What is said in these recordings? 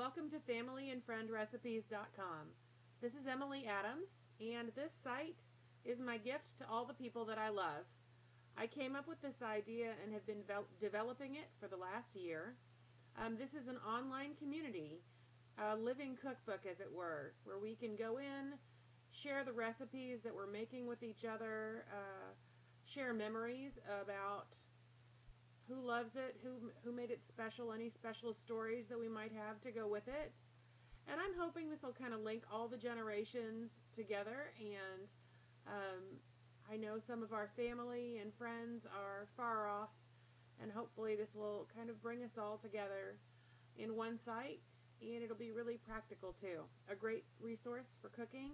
welcome to familyandfriendrecipes.com. This is Emily Adams, and this site is my gift to all the people that I love. I came up with this idea and have been developing it for the last year. This is an online community, a living cookbook as it were, where we can go in, share the recipes that we're making with each other, share memories about who loves it, who made it special, any special stories that we might have to go with it. And I'm hoping this will kind of link all the generations together, and I know some of our family and friends are far off, and hopefully this will kind of bring us all together in one site, and it'll be really practical too. A great resource for cooking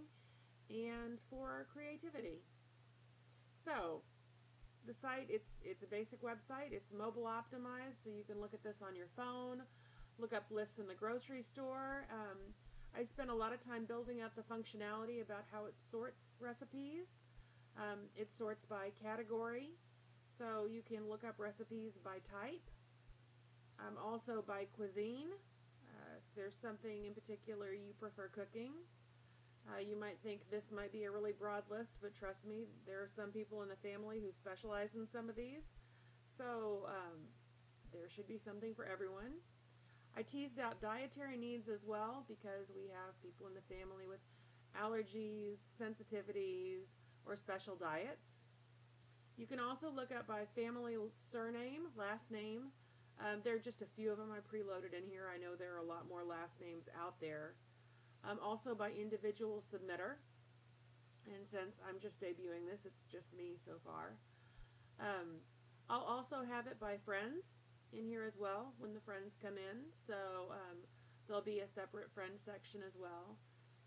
and for creativity. So, the site, it's a basic website. It's mobile optimized, so you can look at this on your phone, look up lists in the grocery store. I spent a lot of time building out the functionality about how it sorts recipes. It sorts by category, so you can look up recipes by type, also by cuisine. If there's something in particular you prefer cooking, you might think this might be a really broad list, but trust me, there are some people in the family who specialize in some of these. So there should be something for everyone. I teased out dietary needs as well, because we have people in the family with allergies, sensitivities, or special diets. You can also look up by family surname, last name. There are just a few of them I preloaded in here. I know there are a lot more last names out there. Also by individual submitter, and since I'm just debuting this, it's just me so far. I'll also have it by friends in here as well when the friends come in, so there'll be a separate friend section as well,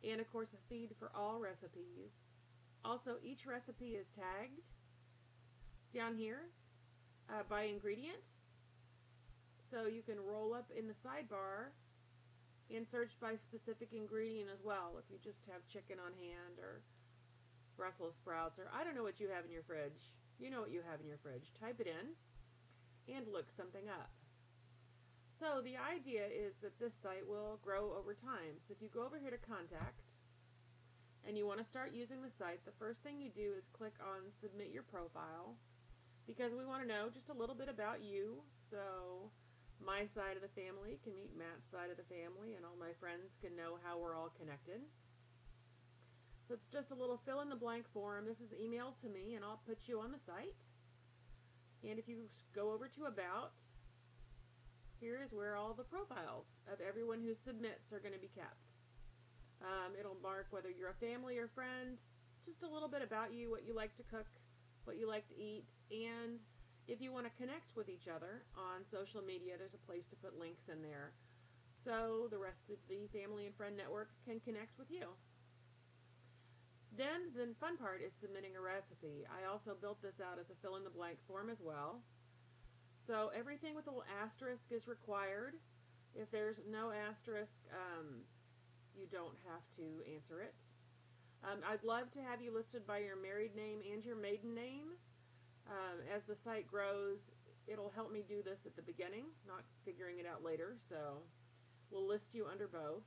and of course a feed for all recipes. Also, each recipe is tagged down here by ingredient, so you can roll up in the sidebar and search by specific ingredient as well. If you just have chicken on hand, or Brussels sprouts, or I don't know what you have in your fridge. You know what you have in your fridge. Type it in and look something up. So the idea is that this site will grow over time. So if you go over here to contact and you want to start using the site, the first thing you do is click on submit your profile, because we want to know just a little bit about you. So my side of the family can meet Matt's side of the family, and all my friends can know how we're all connected. So it's just a little fill in the blank form. This is emailed to me, and I'll put you on the site. And if you go over to About, here is where all the profiles of everyone who submits are going to be kept. It'll mark whether you're a family or friend, just a little bit about you, what you like to cook, what you like to eat, and if you want to connect with each other on social media, there's a place to put links in there, so the rest of the family and friend network can connect with you. Then the fun part is submitting a recipe. I also built this out as a fill-in-the-blank form as well. So everything with a little asterisk is required. If there's no asterisk, you don't have to answer it. I'd love to have you listed by your married name and your maiden name. As the site grows, it'll help me do this at the beginning, not figuring it out later, so we'll list you under both.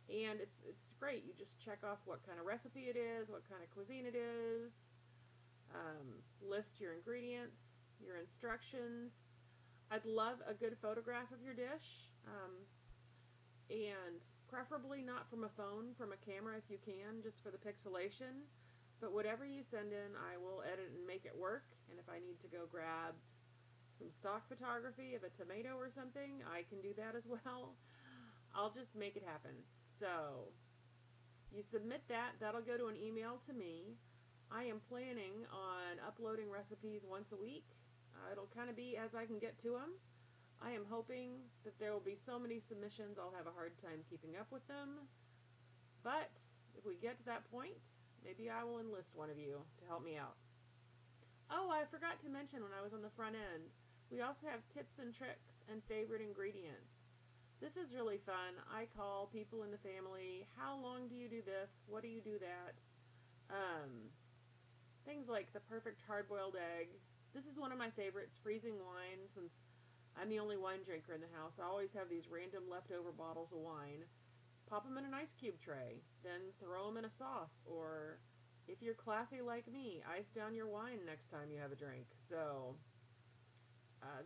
And it's great. You just check off what kind of recipe it is, what kind of cuisine it is, list your ingredients, your instructions. I'd love a good photograph of your dish, and preferably not from a phone, from a camera if you can, just for the pixelation. But whatever you send in, I will edit and make it work. And if I need to go grab some stock photography of a tomato or something, I can do that as well. I'll just make it happen. So, you submit that. That'll go to an email to me. I am planning on uploading recipes once a week. It'll kind of be as I can get to them. I am hoping that there will be so many submissions I'll have a hard time keeping up with them. But if we get to that point, maybe I will enlist one of you to help me out. Oh, I forgot to mention when I was on the front end, we also have tips and tricks and favorite ingredients. This is really fun. I call people in the family, how long do you do this? What do you do that? Things like the perfect hard-boiled egg. This is one of my favorites, freezing wine, since I'm the only wine drinker in the house. I always have these random leftover bottles of wine. Pop them in an ice cube tray, then throw them in a sauce, or if you're classy like me, ice down your wine next time you have a drink. So,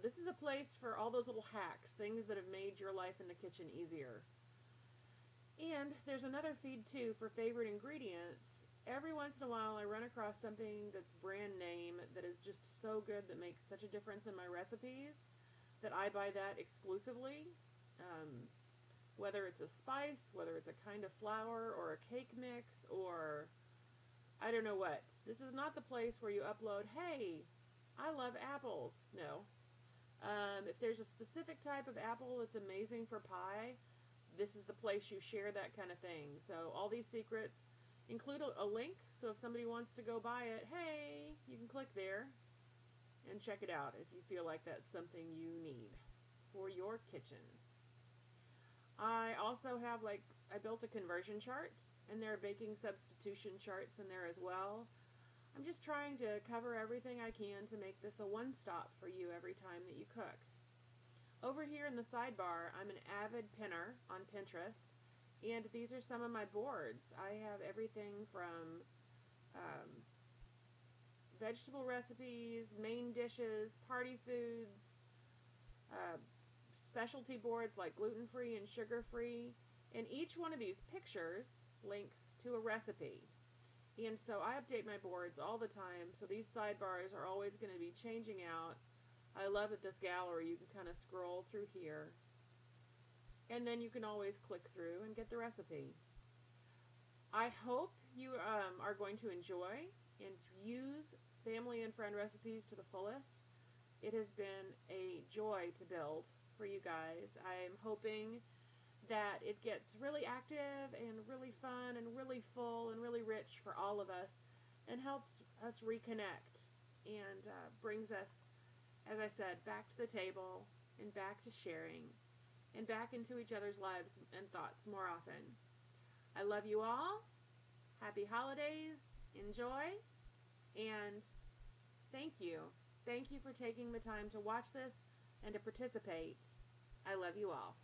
this is a place for all those little hacks, things that have made your life in the kitchen easier. And there's another feed too for favorite ingredients. Every once in a while, I run across something that's brand name that is just so good that makes such a difference in my recipes that I buy that exclusively. Whether it's a spice, whether it's a kind of flour or a cake mix, or I don't know what. This is not the place where you upload, hey, I love apples. No. If there's a specific type of apple that's amazing for pie, this is the place you share that kind of thing. So all these secrets include a link, so if somebody wants to go buy it, hey, you can click there and check it out if you feel like that's something you need for your kitchen. I also have, I built a conversion chart, and there are baking substitution charts in there as well. I'm just trying to cover everything I can to make this a one-stop for you every time that you cook. Over here in the sidebar, I'm an avid pinner on Pinterest, and these are some of my boards. I have everything from vegetable recipes, main dishes, party foods, specialty boards like gluten-free and sugar-free, and each one of these pictures links to a recipe. And so I update my boards all the time, so these sidebars are always going to be changing out. I love that this gallery, you can kind of scroll through here, and then you can always click through and get the recipe. I hope you are going to enjoy and use family and friend recipes to the fullest. It has been a joy to build for you guys. I'm hoping that it gets really active and really fun and really full and really rich for all of us, and helps us reconnect and brings us, as I said, back to the table and back to sharing and back into each other's lives and thoughts more often. I love you all. Happy holidays. Enjoy. And thank you. Thank you for taking the time to watch this and to participate. I love you all.